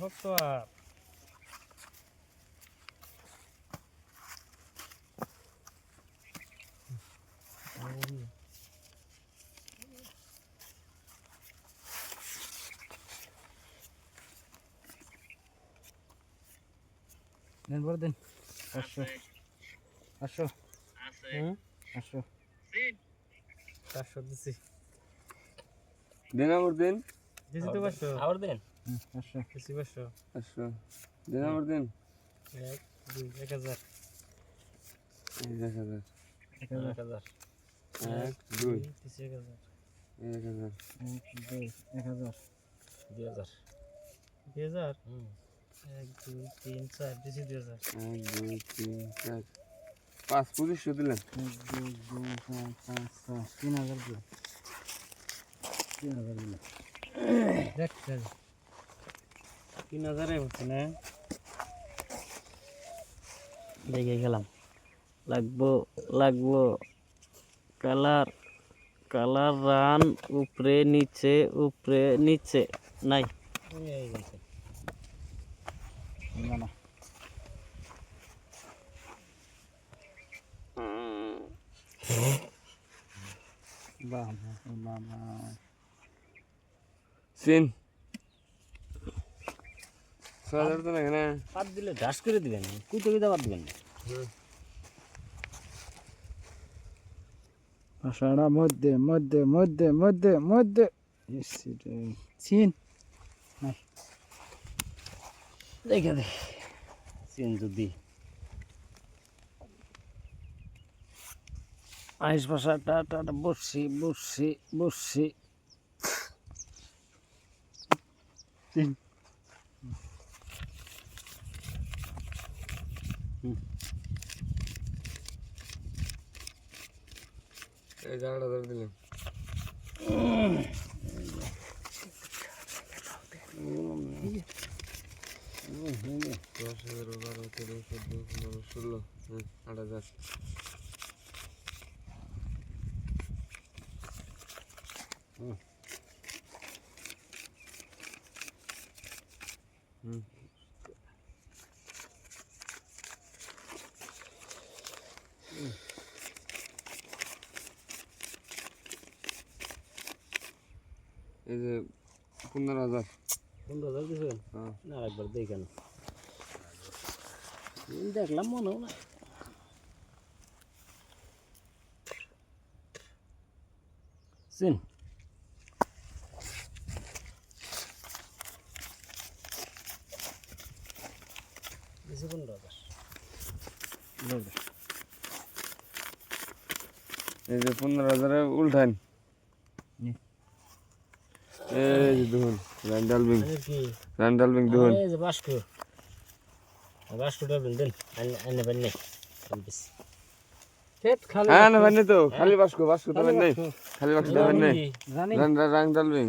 শক্ত আর দেন বড় দেন 500 500 500 500 দিছি দেন আবার দেন দিছি তো 500 আবার দেন 500 দিছি 500 500 দেন আবার দেন 1 2 1000 1000 1000 1 2 দিছি 1000 1000 1000 2000 2000 1 2 3 4 দিছি 2000 1 2 3 4 5 2500 দিলেন 1 2 3 4 5 6 3000 দিন 3000 দিন দেখ 3000 এ হচ্ছে না দেখে গেলাম লাগবো কালার রান উপরে নিচে নাই এই গেছে না না বাবা সিন 6000 তো না কেন পাত দিলে ঢাস করে দিবেন কুইতে পাত দিবেন না আষাঢ়া মধ্যে মধ্যে মধ্যে মধ্যে মধ্যে চিন দেখে দে সিন যদি আইস ভাষাটা বসছি চিন এই 4000 দিলেন দশ 11 12 13 14 15 16 8000 এই যে 15000 15,000 দিবেন হ্যাঁ না একবার দেখেন দেখলাম মনেও না সিন দিছি 15,000 এই যে 15000 উল্টান এই যে দেখুন র্যান্ডালবিং দেখুন এই যে বাস্কো দেন আনে বান্নে কমপিস খেত খালি হ্যাঁ না ভাই তো খালি বাস্কো তো ভাই নাই খালি বাস্কো ভাই নাই জানি র্যান্ডালবিং